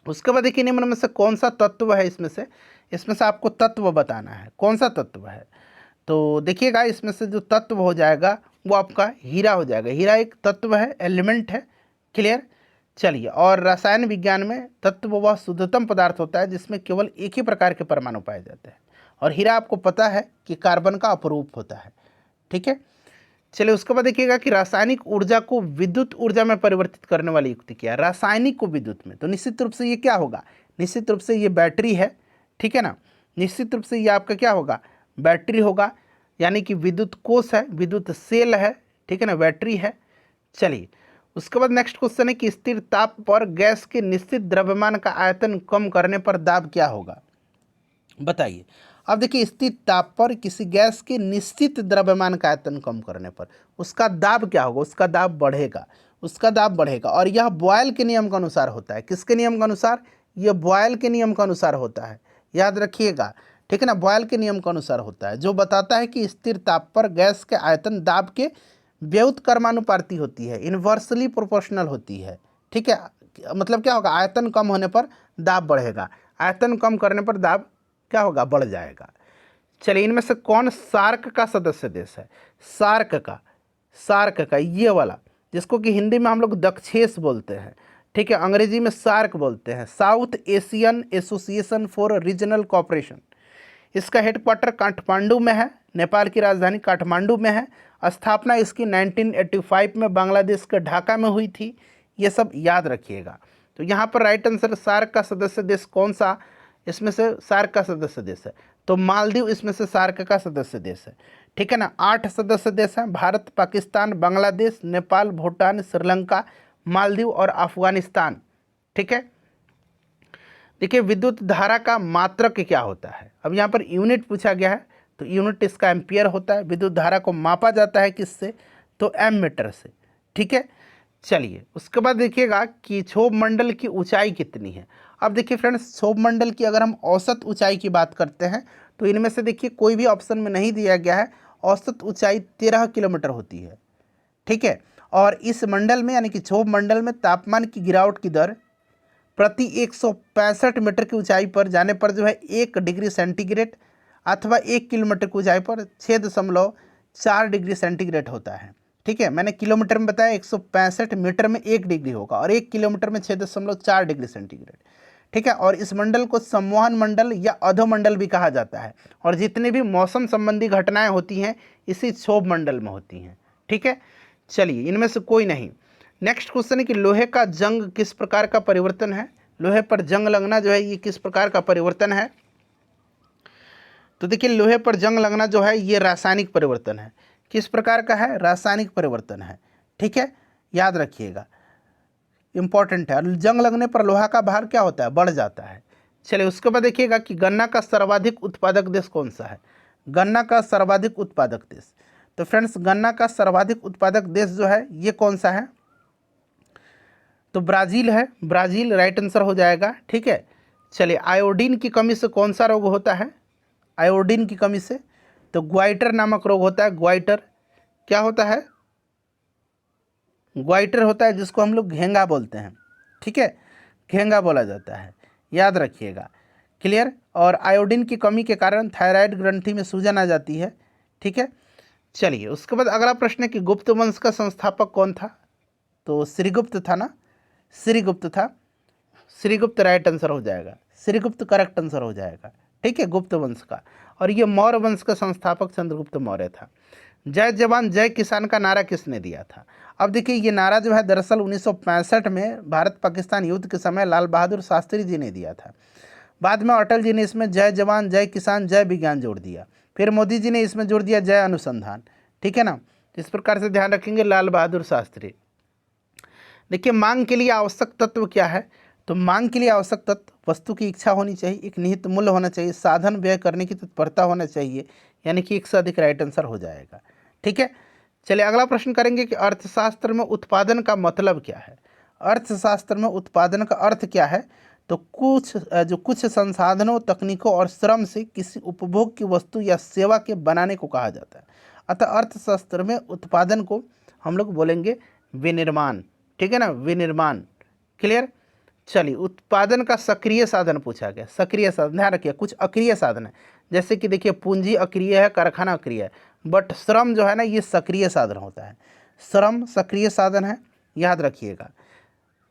उसके बाद देखिए निम्न में से कौन सा तत्व है, इसमें से आपको तत्व बताना है, कौन सा तत्व है। तो देखिएगा इसमें से जो तत्व हो जाएगा वो आपका हीरा हो जाएगा। हीरा एक तत्व है, एलिमेंट है। क्लियर। चलिए और रसायन विज्ञान में तत्व वह शुद्धतम पदार्थ होता है जिसमें केवल एक ही प्रकार के परमाणु पाए जाते हैं, और हीरा आपको पता है कि कार्बन का अपरूप होता है, ठीक है। चलिए उसके बाद देखिएगा कि रासायनिक ऊर्जा को विद्युत ऊर्जा में परिवर्तित करने वाली युक्ति क्या है, रासायनिक को विद्युत में। तो निश्चित रूप से ये क्या होगा, निश्चित रूप से ये बैटरी है, ठीक है ना, निश्चित रूप से ये आपका क्या होगा, बैटरी होगा, यानी कि विद्युत कोष है, विद्युत सेल है, ठीक है ना, बैटरी है। चलिए उसके बाद नेक्स्ट क्वेश्चन है कि स्थिर ताप पर गैस के निश्चित द्रव्यमान का आयतन कम करने पर दाब क्या होगा, बताइए। अब देखिए स्थिर ताप पर किसी गैस के निश्चित द्रव्यमान का आयतन कम करने पर उसका दाब क्या होगा, उसका दाब बढ़ेगा, उसका दाब बढ़ेगा। और यह बॉयल के नियम के अनुसार होता है, किसके नियम के अनुसार, यह बॉयल के नियम के अनुसार होता है, याद रखिएगा, ठीक है ना, बॉयल के नियम के अनुसार होता है, जो बताता है कि स्थिर ताप पर गैस के आयतन दाब के व्युत्क्रमानुपाती होती है, इन्वर्सली प्रोपोर्शनल होती है, ठीक है। मतलब क्या होगा, आयतन कम होने पर दाब बढ़ेगा, आयतन कम करने पर दाब क्या होगा, बढ़ जाएगा। चलिए, इनमें से कौन सार्क का सदस्य देश है? सार्क का ये वाला, जिसको कि हिंदी में हम लोग दक्षेस बोलते हैं, ठीक है, अंग्रेजी में सार्क बोलते हैं, south Asian association for regional cooperation. इसका हेडक्वार्टर काठमांडू में है, नेपाल की राजधानी काठमांडू में है। स्थापना इसकी 1985 में बांग्लादेश के ढाका में हुई थी। ये सब याद रखिएगा। तो यहाँ पर राइट आंसर सार्क का सदस्य देश कौन सा, इसमें से सार्क का सदस्य देश है तो मालदीव इसमें से सार्क का सदस्य देश है, ठीक है ना। 8 सदस्य देश हैं, भारत, पाकिस्तान, बांग्लादेश, नेपाल, भूटान, श्रीलंका, मालदीव और अफगानिस्तान, ठीक है। देखिए, विद्युत धारा का मात्रक क्या होता है? अब यहाँ पर यूनिट पूछा गया है, तो यूनिट इसका एम्पियर होता है। विद्युत धारा को मापा जाता है किससे? तो एमीटर से, ठीक है। चलिए, उसके बाद देखिएगा कि क्षोभ मंडल की ऊंचाई कितनी है। अब देखिए फ्रेंड्स, क्षोभ मंडल की अगर हम औसत ऊंचाई की बात करते हैं तो इनमें से देखिए कोई भी ऑप्शन में नहीं दिया गया है। औसत ऊंचाई 13 किलोमीटर होती है, ठीक है। और इस मंडल में यानी कि क्षोभ मंडल में तापमान की गिरावट की दर प्रति 165 मीटर की ऊंचाई पर जाने पर जो है 1 डिग्री सेंटीग्रेड अथवा 1 किलोमीटर की ऊंचाई पर 6.4 डिग्री सेंटीग्रेड होता है, ठीक है। मैंने किलोमीटर में बताया, 165 मीटर में 1 डिग्री होगा और 1 किलोमीटर में 6.4 डिग्री सेंटीग्रेड, ठीक है। और इस मंडल को संवहन मंडल या अधोमंडल भी कहा जाता है। और जितनी भी मौसम संबंधी घटनाएं होती हैं इसी क्षोभ मंडल में होती हैं, ठीक है। चलिए, इनमें से कोई नहीं। नेक्स्ट क्वेश्चन है कि लोहे का जंग किस प्रकार का परिवर्तन है? लोहे पर जंग लगना जो है ये किस प्रकार का परिवर्तन है? तो देखिए, लोहे पर जंग लगना जो है ये रासायनिक परिवर्तन है। किस प्रकार का है? रासायनिक परिवर्तन है, ठीक है, याद रखिएगा, इंपॉर्टेंट है। और जंग लगने पर लोहा का भार क्या होता है? बढ़ जाता है। चलिए, उसके बाद देखिएगा कि गन्ना का सर्वाधिक उत्पादक देश कौन सा है? गन्ना का सर्वाधिक उत्पादक देश, तो फ्रेंड्स गन्ना का सर्वाधिक उत्पादक देश जो है ये कौन सा है? तो ब्राज़ील है, ब्राज़ील राइट आंसर हो जाएगा, ठीक है। चलिए, आयोडीन की कमी से कौन सा रोग होता है? आयोडीन की कमी से तो ग्वाइटर नामक रोग होता है। ग्वाइटर क्या होता है? ग्वाइटर होता है जिसको हम लोग घेंगा बोलते हैं, ठीक है, घेंगा बोला जाता है, याद रखिएगा, क्लियर। और आयोडीन की कमी के कारण थायराइड ग्रंथि में सूजन आ जाती है, ठीक है। चलिए, उसके बाद अगला प्रश्न है कि गुप्त वंश का संस्थापक कौन था? तो श्रीगुप्त था ना, श्रीगुप्त था। श्रीगुप्त राइट आंसर हो जाएगा, श्रीगुप्त करेक्ट आंसर हो जाएगा, ठीक है, गुप्त वंश का। और ये मौर्य वंश का संस्थापक चंद्रगुप्त मौर्य था। जय जवान जय किसान का नारा किसने दिया था? अब देखिए, ये नारा जो है दरअसल 1965 में भारत पाकिस्तान युद्ध के समय लाल बहादुर शास्त्री जी ने दिया था। बाद में अटल जी ने इसमें जय जवान जय किसान जय विज्ञान जोड़ दिया। फिर मोदी जी ने इसमें जोड़ दिया जय अनुसंधान, ठीक है ना। इस प्रकार से ध्यान रखेंगे, लाल बहादुर शास्त्री। देखिए, मांग के लिए आवश्यक तत्व क्या है? तो मांग के लिए आवश्यक तत्व वस्तु की इच्छा होनी चाहिए, एक निहित मूल्य होना चाहिए, साधन व्यय करने की तत्परता होना चाहिए, यानी कि एक से अधिक राइट आंसर हो जाएगा, ठीक है। चलिए, अगला प्रश्न करेंगे कि अर्थशास्त्र में उत्पादन का मतलब क्या है? अर्थशास्त्र में उत्पादन का अर्थ क्या है? तो कुछ संसाधनों, तकनीकों और श्रम से किसी उपभोग की वस्तु या सेवा के बनाने को कहा जाता है। अतः अर्थशास्त्र में उत्पादन को हम लोग बोलेंगे विनिर्माण, ठीक है ना, विनिर्माण, क्लियर। चलिए, उत्पादन का सक्रिय साधन पूछा गया। सक्रिय साधन ध्यान रखिए, कुछ अक्रिय साधन है, जैसे कि देखिए पूंजी अक्रिय है, कारखाना अक्रिय है, बट श्रम जो है ना ये सक्रिय साधन होता है। श्रम सक्रिय साधन है, याद रखिएगा।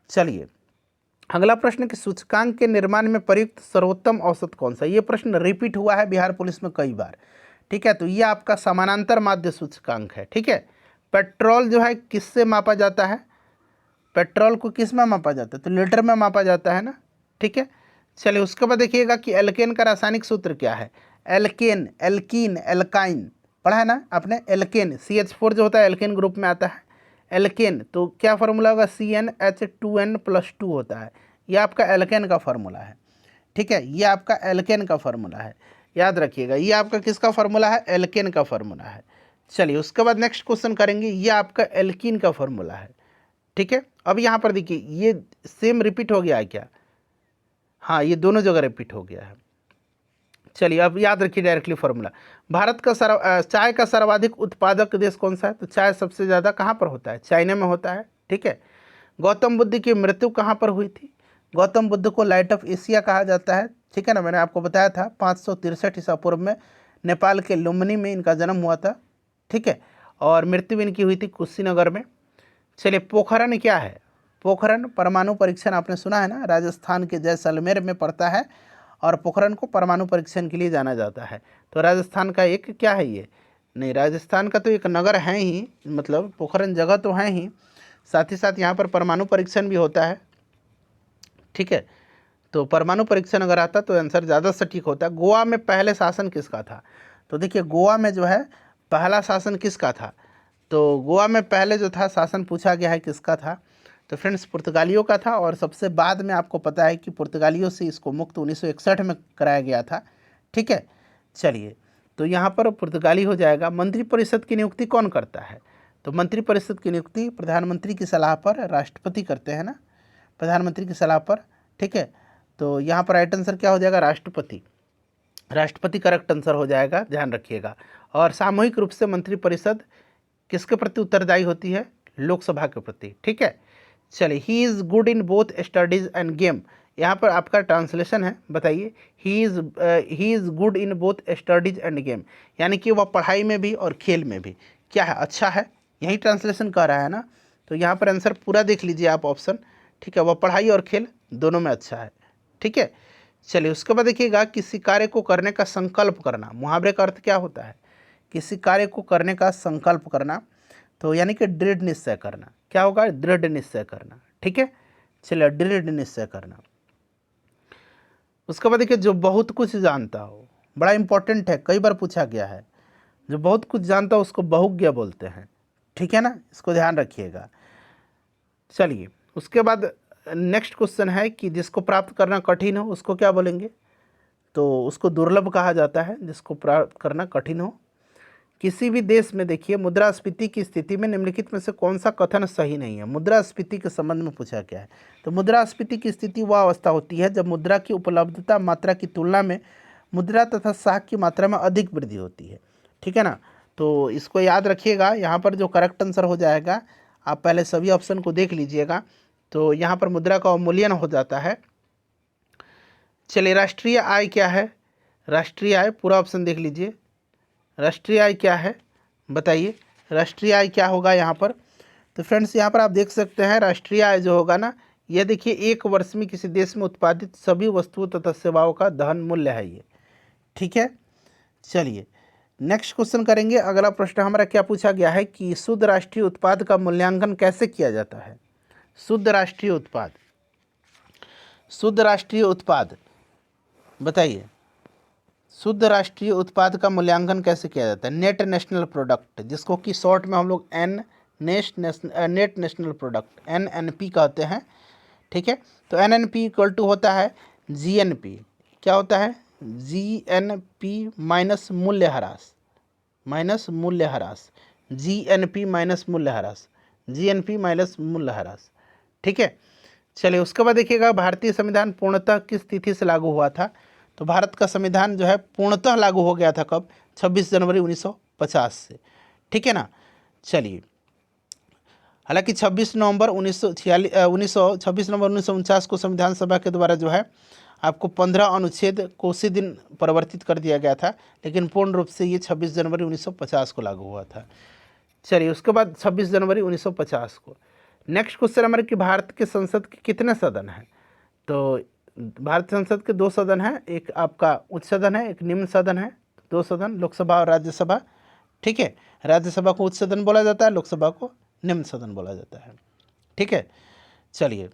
चलिए, अगला प्रश्न कि सूचकांक के निर्माण में प्रयुक्त सर्वोत्तम औसत कौन सा? ये प्रश्न रिपीट हुआ है बिहार पुलिस में कई बार, ठीक है। तो ये आपका समानांतर माध्य सूचकांक है, ठीक है। पेट्रोल जो है किससे मापा जाता है? पेट्रोल को किस में मापा जाता है? तो लीटर में मापा जाता है ना, ठीक है। चलिए, उसके बाद देखिएगा कि एल्केन का रासायनिक सूत्र क्या है? एल्केन, एल्कीन, एल्काइन पढ़ा है ना आपने। एल्केन CH4 जो होता है एल्केन ग्रुप में आता है। एल्केन तो क्या फार्मूला होगा? CnH2n+2 होता है। ये आपका एल्केन का फार्मूला है, ठीक है, ये आपका एल्केन का फार्मूला है, याद रखिएगा। ये आपका किसका फार्मूला है? एल्केन का फार्मूला है। चलिए, उसके बाद नेक्स्ट क्वेश्चन करेंगे, ये आपका एल्कीन का फार्मूला है, ठीक है। अब यहाँ पर देखिए ये सेम रिपीट हो गया है क्या? हाँ, ये दोनों जगह रिपीट हो गया है। चलिए, अब याद रखिए डायरेक्टली फार्मूला। भारत का चाय का सर्वाधिक उत्पादक देश कौन सा है? तो चाय सबसे ज़्यादा कहाँ पर होता है? चाइना में होता है, ठीक है। गौतम बुद्ध की मृत्यु कहाँ पर हुई थी? गौतम बुद्ध को लाइट ऑफ एशिया कहा जाता है, ठीक है ना। मैंने आपको बताया था 563 ईसा पूर्व में नेपाल के लुम्बिनी में इनका जन्म हुआ था, ठीक है, और मृत्यु इनकी हुई थी कुशीनगर में। चलिए, पोखरण क्या है? पोखरण परमाणु परीक्षण आपने सुना है ना, राजस्थान के जैसलमेर में पड़ता है और पोखरण को परमाणु परीक्षण के लिए जाना जाता है। तो राजस्थान का एक क्या है ये? नहीं, राजस्थान का तो एक नगर है ही, मतलब पोखरण जगह तो है ही, साथ ही साथ यहाँ पर परमाणु परीक्षण भी होता है, ठीक है। तो परमाणु परीक्षण अगर आता तो आंसर ज़्यादा सटीक होता। गोवा में पहले शासन किसका था? तो देखिए, गोवा में जो है पहला शासन किसका था? तो गोवा में पहले जो था शासन पूछा गया है किसका था? तो फ्रेंड्स, पुर्तगालियों का था, और सबसे बाद में आपको पता है कि पुर्तगालियों से इसको मुक्त 1961 में कराया गया था, ठीक है। चलिए, तो यहाँ पर पुर्तगाली हो जाएगा। मंत्रिपरिषद की नियुक्ति कौन करता है? तो मंत्रिपरिषद की नियुक्ति प्रधानमंत्री की सलाह पर राष्ट्रपति करते हैं ना, प्रधानमंत्री की सलाह पर, ठीक है। तो यहाँ पर राइट आंसर क्या हो जाएगा? राष्ट्रपति। राष्ट्रपति करेक्ट आंसर हो जाएगा, ध्यान रखिएगा। और सामूहिक रूप से मंत्रिपरिषद किसके प्रति उत्तरदायी होती है? लोकसभा के प्रति, ठीक है। चलिए, he is good in both studies end game, यहाँ पर आपका ट्रांसलेशन है, बताइए। He is good in both studies end game, यानी कि वह पढ़ाई में भी और खेल में भी क्या है? अच्छा है, यही ट्रांसलेशन कर रहा है ना। तो यहाँ पर आंसर पूरा देख लीजिए आप ऑप्शन, ठीक है। वह पढ़ाई और खेल दोनों में अच्छा है, ठीक है। चलिए, उसके बाद देखिएगा, किसी कार्य को करने का संकल्प करना, मुहावरे का अर्थ क्या होता है? किसी कार्य को करने का संकल्प करना, तो यानी कि दृढ़ निश्चय करना। क्या होगा? दृढ़ निश्चय करना, ठीक है। चलिए, दृढ़ निश्चय करना। उसके बाद देखिए, जो बहुत कुछ जानता हो, बड़ा इंपॉर्टेंट है, कई बार पूछा गया है। जो बहुत कुछ जानता हो उसको बहुज्ञ बोलते हैं, ठीक है ना, इसको ध्यान रखिएगा। चलिए, उसके बाद नेक्स्ट क्वेश्चन है कि जिसको प्राप्त करना कठिन हो उसको क्या बोलेंगे? तो उसको दुर्लभ कहा जाता है, जिसको प्राप्त करना कठिन हो। किसी भी देश में देखिए, मुद्रास्फीति की स्थिति में निम्नलिखित में से कौन सा कथन सही नहीं है? मुद्रास्फीति के संबंध में पूछा गया है। तो मुद्रास्फीति की स्थिति वह अवस्था होती है जब मुद्रा की उपलब्धता मात्रा की तुलना में मुद्रा तथा साख की मात्रा में अधिक वृद्धि होती है, ठीक है ना। तो इसको याद रखिएगा। यहाँ पर जो करेक्ट आंसर हो जाएगा, आप पहले सभी ऑप्शन को देख लीजिएगा। तो यहाँ पर मुद्रा का अवमूल्यन हो जाता है। चलिए, राष्ट्रीय आय क्या है? राष्ट्रीय आय, पूरा ऑप्शन देख लीजिए। राष्ट्रीय आय क्या है, बताइए। राष्ट्रीय आय क्या होगा यहाँ पर? तो फ्रेंड्स, यहाँ पर आप देख सकते हैं, राष्ट्रीय आय जो होगा ना, ये देखिए, एक वर्ष में किसी देश में उत्पादित सभी वस्तुओं तथा सेवाओं का धन मूल्य है ये, ठीक है। चलिए, नेक्स्ट क्वेश्चन करेंगे। अगला प्रश्न हमारा क्या पूछा गया है कि शुद्ध राष्ट्रीय उत्पाद का मूल्यांकन कैसे किया जाता है? शुद्ध राष्ट्रीय उत्पाद, शुद्ध राष्ट्रीय उत्पाद, बताइए। शुद्ध राष्ट्रीय उत्पाद का मूल्यांकन कैसे किया जाता है? नेट नेशनल प्रोडक्ट, जिसको कि शॉर्ट में हम लोग नेट नेशनल प्रोडक्ट NNP कहते हैं, ठीक है। तो NNP इक्वल टू होता है GNP। क्या होता है? GNP माइनस मूल्य ह्रास, माइनस मूल्य ह्रास, GNP माइनस मूल्य ह्रास, GNP माइनस मूल्य ह्रास, ठीक है। चलिए, उसके बाद देखिएगा, भारतीय संविधान पूर्णतः किस तिथि से लागू हुआ था? तो भारत का संविधान जो है पूर्णतः लागू हो गया था कब? 26 जनवरी 1950 से, ठीक है ना। चलिए, हालांकि 26 नवंबर 1949 को संविधान सभा के द्वारा जो है आपको 15 अनुच्छेद को उसी दिन परिवर्तित कर दिया गया था, लेकिन पूर्ण रूप से ये 26 जनवरी 1950 को लागू हुआ था। चलिए, उसके बाद 26 जनवरी 1950 को। नेक्स्ट क्वेश्चन हमारे कि भारत के संसद के कितने सदन हैं? तो भारत संसद के 2 सदन हैं, एक आपका उच्च सदन है, एक निम्न सदन है। 2 सदन, लोकसभा और राज्यसभा, ठीक है। राज्यसभा को उच्च सदन बोला जाता है, लोकसभा को निम्न सदन बोला जाता है, ठीक है। चलिए,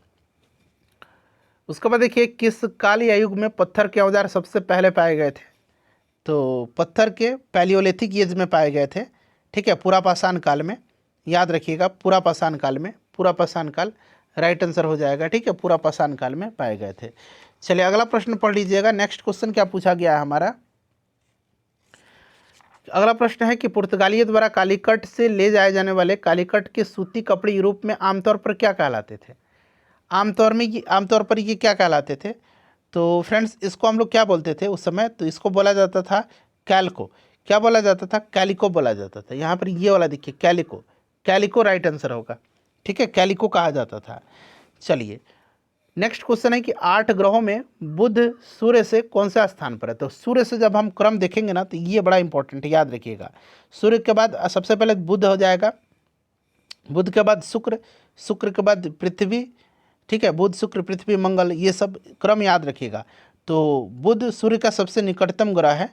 उसके बाद देखिए, किस काल या युग में पत्थर के औजार सबसे पहले पाए गए थे? तो पत्थर के पैलियोलिथिक एज में पाए गए थे, ठीक है, पुरापाषाण काल में। याद रखिएगा, पुरापाषाण काल में, पुरापाषाण काल राइट आंसर हो जाएगा, ठीक है। पुरापाषाण काल में पाए गए थे। चलिए, अगला प्रश्न पढ़ लीजिएगा। नेक्स्ट क्वेश्चन क्या पूछा गया है हमारा? अगला प्रश्न है कि पुर्तगालियों द्वारा कालीकट से ले जाए जाने वाले कालीकट के सूती कपड़े यूरोप में आमतौर पर क्या कहलाते थे? आमतौर पर ये क्या कहलाते थे? तो फ्रेंड्स, इसको हम लोग क्या बोलते थे उस समय? तो इसको बोला जाता था कैल्को। क्या बोला जाता था? कैलिको बोला जाता था। यहाँ पर ये वाला देखिए, कैलिको, कैलिको राइट आंसर होगा, ठीक है। कैलिको कहा जाता था। चलिए, नेक्स्ट क्वेश्चन है कि 8 ग्रहों में बुध सूर्य से कौन सा स्थान पर है। तो सूर्य से जब हम क्रम देखेंगे ना तो ये बड़ा इंपॉर्टेंट है, याद रखिएगा। सूर्य के बाद सबसे पहले बुध हो जाएगा, बुध के बाद शुक्र, शुक्र के बाद पृथ्वी, ठीक है, बुध शुक्र पृथ्वी मंगल, ये सब क्रम याद रखिएगा। तो बुध सूर्य का सबसे निकटतम ग्रह है,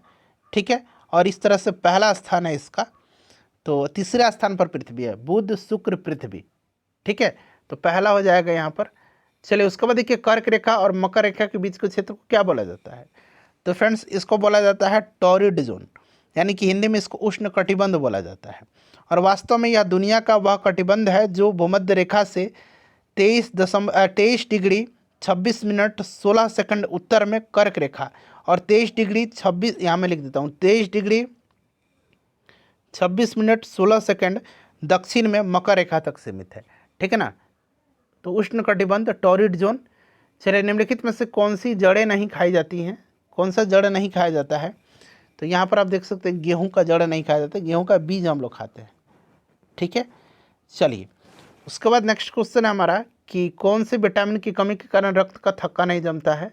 ठीक है, और इस तरह से पहला स्थान है इसका। तो तीसरा स्थान पर पृथ्वी है, बुध शुक्र पृथ्वी, ठीक है, तो पहला हो जाएगा यहाँ पर। चलिए उसके बाद देखिए कर्क रेखा और मकर रेखा के बीच के क्षेत्र को क्या बोला जाता है। तो फ्रेंड्स इसको बोला जाता है टॉरिड जोन, यानी कि हिंदी में इसको उष्ण कटिबंध बोला जाता है। और वास्तव में यह दुनिया का वह कटिबंध है जो भूमध्य रेखा से 23 डिग्री 26 मिनट 16 सेकंड उत्तर में कर्क रेखा और 23 डिग्री 26, यहाँ मैं लिख देता हूँ, 23 डिग्री 26 मिनट 16 सेकंड दक्षिण में मकर रेखा तक सीमित है, ठीक है ना। तो उष्ण कटिबंध टॉरिड जोन। चलिए निम्नलिखित में से कौन सी जड़ें नहीं खाई जाती हैं, कौन सा जड़ नहीं खाया जाता है। तो यहाँ पर आप देख सकते हैं गेहूं का जड़ नहीं खाया जाता, गेहूं का बीज हम लोग खाते हैं, ठीक है। चलिए उसके बाद नेक्स्ट क्वेश्चन है हमारा कि कौन से विटामिन की कमी के कारण रक्त का थक्का नहीं जमता है।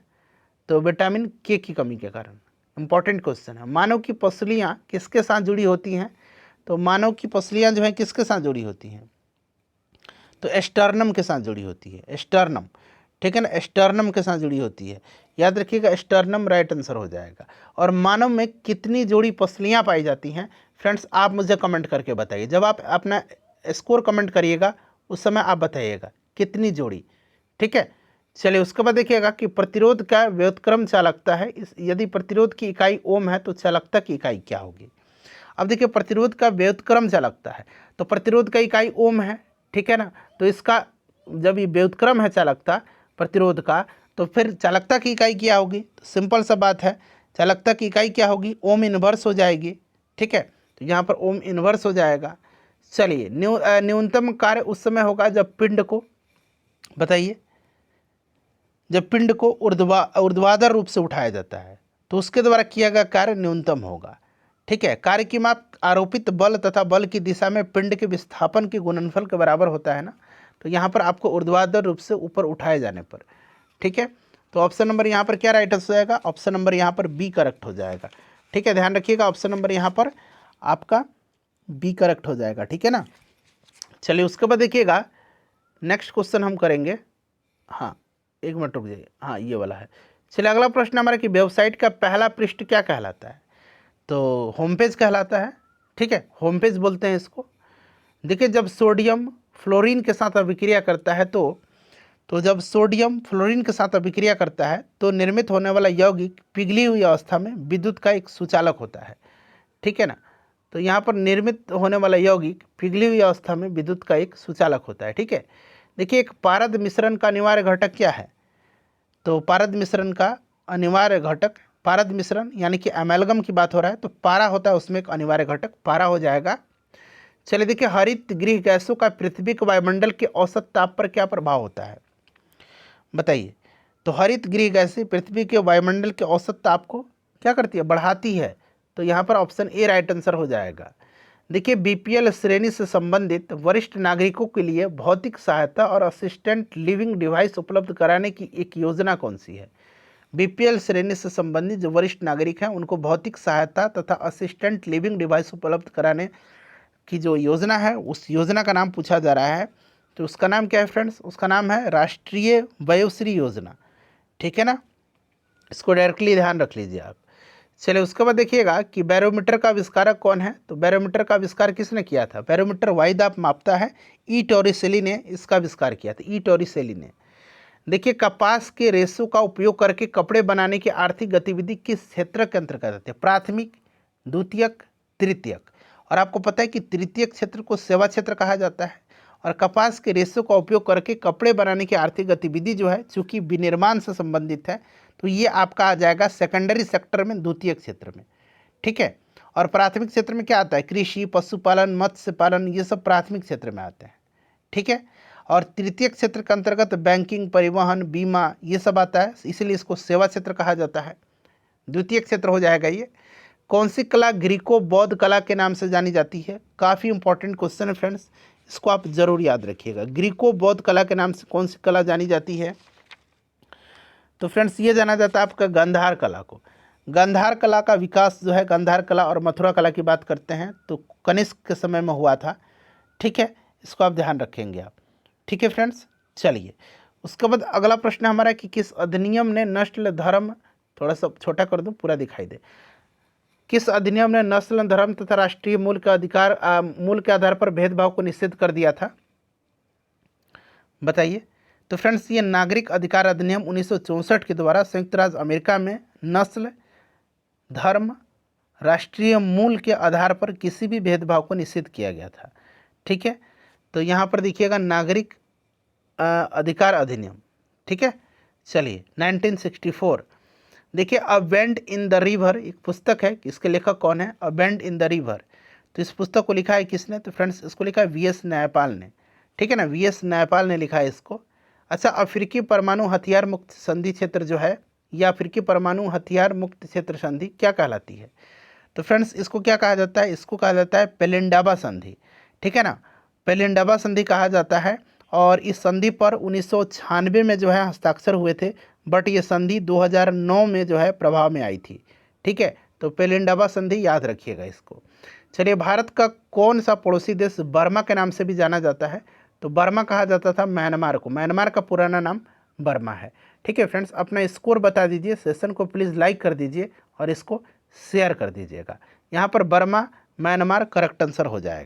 तो विटामिन के की कमी के कारण, इंपॉर्टेंट क्वेश्चन है। मानव की पसलियाँ किसके साथ जुड़ी होती हैं। तो मानव की पसलियाँ जो हैं किसके साथ जुड़ी होती हैं। तो एस्टर्नम के साथ जुड़ी होती है, एस्टर्नम, ठीक है ना, एस्टर्नम के साथ जुड़ी होती है, याद रखिएगा, एस्टर्नम राइट आंसर हो जाएगा। और मानव में कितनी जोड़ी पसलियाँ पाई जाती हैं फ्रेंड्स, आप मुझे कमेंट करके बताइए। जब आप अपना स्कोर कमेंट करिएगा उस समय आप बताइएगा कितनी जोड़ी, ठीक है। चलिए उसके बाद देखिएगा कि प्रतिरोध का व्युत्क्रम चालकता है। यदि प्रतिरोध की इकाई ओम है तो चालकता की इकाई क्या होगी। अब देखिए प्रतिरोध का व्युत्क्रम चालकता है, तो प्रतिरोध का इकाई ओम है, ठीक है ना। तो इसका जब ये व्युत्क्रम है चालकता प्रतिरोध का, तो फिर चालकता की इकाई क्या होगी। तो सिंपल सा बात है, चालकता की इकाई क्या होगी, ओम इनवर्स हो जाएगी, ठीक है। तो यहाँ पर ओम इनवर्स हो जाएगा। चलिए न्यूनतम कार्य उस समय होगा जब पिंड को, बताइए, जब पिंड को ऊर्ध्वाधर रूप से उठाया जाता है तो उसके द्वारा किया गया कार्य न्यूनतम होगा, ठीक है। कार्य की माप आरोपित बल तथा बल की दिशा में पिंड के विस्थापन के गुणनफल के बराबर होता है ना। तो यहाँ पर आपको ऊर्ध्वाधर रूप से ऊपर उठाए जाने पर, ठीक है। तो ऑप्शन नंबर यहाँ पर क्या राइट आंसर हो जाएगा, ऑप्शन नंबर यहाँ पर बी करेक्ट हो जाएगा, ठीक है। ध्यान रखिएगा ऑप्शन नंबर यहाँ पर आपका बी करेक्ट हो जाएगा, ठीक है ना। चलिए उसके बाद देखिएगा नेक्स्ट क्वेश्चन हम करेंगे, हाँ एक मिनट रुक जाइए, हाँ ये वाला है। चलिए अगला प्रश्न हमारा कि वेबसाइट का पहला पृष्ठ क्या कहलाता है। तो होम पेज कहलाता है, ठीक है, होम पेज बोलते हैं इसको। देखिए जब सोडियम फ्लोरीन के साथ अभिक्रिया करता है तो जब सोडियम फ्लोरीन के साथ अभिक्रिया करता है तो निर्मित होने वाला यौगिक पिघली हुई अवस्था में विद्युत का एक सुचालक होता है, ठीक है ना। तो यहाँ पर निर्मित होने वाला यौगिक पिघली हुई अवस्था में विद्युत का एक सुचालक होता है, ठीक है। देखिए एक पारद मिश्रण का अनिवार्य घटक क्या है। तो पारद मिश्रण का अनिवार्य घटक, पारद मिश्रण यानी कि एमेलगम की बात हो रहा है तो पारा होता है उसमें एक अनिवार्य घटक, पारा हो जाएगा। चलिए देखिए हरित गृह गैसों का पृथ्वी के वायुमंडल के औसत ताप पर क्या प्रभाव होता है, बताइए। तो हरित गृह गैसें पृथ्वी के वायुमंडल के औसत ताप को क्या करती है, बढ़ाती है। तो यहाँ पर ऑप्शन ए राइट आंसर हो जाएगा। देखिए बीपीएल श्रेणी से संबंधित वरिष्ठ नागरिकों के लिए भौतिक सहायता और असिस्टेंट लिविंग डिवाइस उपलब्ध कराने की एक योजना कौन सी है। बीपीएल श्रेणी से संबंधित जो वरिष्ठ नागरिक हैं उनको भौतिक सहायता तथा असिस्टेंट लिविंग डिवाइस उपलब्ध कराने की जो योजना है उस योजना का नाम पूछा जा रहा है। तो उसका नाम क्या है फ्रेंड्स, उसका नाम है राष्ट्रीय वयोश्री योजना, ठीक है ना। इसको डायरेक्टली ध्यान रख लीजिए आप। चलिए उसके बाद देखिएगा कि बैरोमीटर का आविष्कारक कौन है। तो बैरोमीटर का आविष्कार किसने किया था। बैरोमीटर वायुदाब मापता है, ई टॉरिसेली ने इसका आविष्कार किया था, ई टॉरिसेली ने। देखिए कपास के रेशों का उपयोग करके कपड़े बनाने की आर्थिक गतिविधि किस क्षेत्र के अंतर्गत आती है, प्राथमिक, द्वितीयक, तृतीयक। और आपको पता है कि तृतीयक क्षेत्र को सेवा क्षेत्र कहा जाता है। और कपास के रेशों का उपयोग करके कपड़े बनाने की आर्थिक गतिविधि जो है चूँकि विनिर्माण से संबंधित है तो ये आपका आ जाएगा सेकेंडरी सेक्टर में, द्वितीयक क्षेत्र में, ठीक है। और प्राथमिक क्षेत्र में क्या आता है, कृषि, पशुपालन, मत्स्य पालन, ये सब प्राथमिक क्षेत्र में आते हैं, ठीक है। और तृतीयक क्षेत्र के अंतर्गत बैंकिंग, परिवहन, बीमा ये सब आता है, इसलिए इसको सेवा क्षेत्र कहा जाता है। द्वितीयक क्षेत्र हो जाएगा ये। कौन सी कला ग्रीको बौद्ध कला के नाम से जानी जाती है। काफ़ी इंपॉर्टेंट क्वेश्चन है फ्रेंड्स, इसको आप जरूर याद रखिएगा। ग्रीको बौद्ध कला के नाम से कौन सी कला जानी जाती है। तो फ्रेंड्स ये जाना जाता है आपका गांधार कला को। गांधार कला का विकास जो है, गांधार कला और मथुरा कला की बात करते हैं तो कनिष्क के समय में हुआ था। ठीक है, इसको आप ध्यान रखेंगे आप। ठीक है फ्रेंड्स, चलिए उसके बाद अगला प्रश्न हमारा कि किस अधिनियम ने नस्ल धर्म, थोड़ा सा छोटा कर दूं पूरा दिखाई दे, किस अधिनियम ने नस्ल धर्म तथा राष्ट्रीय मूल के आधार पर भेदभाव को निषेध कर दिया था, बताइए। तो फ्रेंड्स ये नागरिक अधिकार अधिनियम 1964 के द्वारा संयुक्त राज्य अमेरिका में नस्ल धर्म राष्ट्रीय मूल के आधार पर किसी भी भेदभाव को निषेध किया गया था। ठीक है, तो यहाँ पर देखिएगा नागरिक अधिकार अधिनियम। ठीक है, चलिए 1964 देखिए, अ बेंड इन द रिवर एक पुस्तक है, इसके लेखक कौन है, अ बेंड इन द रिवर। तो इस पुस्तक को लिखा है किसने, तो फ्रेंड्स इसको लिखा है वी एस न्यायपाल ने। ठीक है ना, वी एस न्यायपाल ने लिखा है इसको। अच्छा, अफ्रीकी परमाणु हथियार मुक्त संधि क्षेत्र जो है, या अफ्रीकी परमाणु हथियार मुक्त क्षेत्र संधि क्या कहलाती है, तो फ्रेंड्स इसको क्या कहा जाता है, इसको कहा जाता है पेलिंडाबा संधि। ठीक है ना, पेलिंडाबा संधि कहा जाता है। और इस संधि पर 1996 में जो है हस्ताक्षर हुए थे, बट ये संधि 2009 में जो है प्रभाव में आई थी। ठीक है, तो पेलिंडाबा संधि याद रखिएगा इसको। चलिए, भारत का कौन सा पड़ोसी देश बर्मा के नाम से भी जाना जाता है, तो बर्मा कहा जाता था म्यांमार को, म्यांमार का पुराना नाम बर्मा है। ठीक है फ्रेंड्स, अपना स्कोर बता दीजिए, सेशन को प्लीज़ लाइक कर दीजिए और इसको शेयर कर दीजिएगा। यहाँ पर बर्मा म्यांमार करेक्ट आंसर हो जाएगा।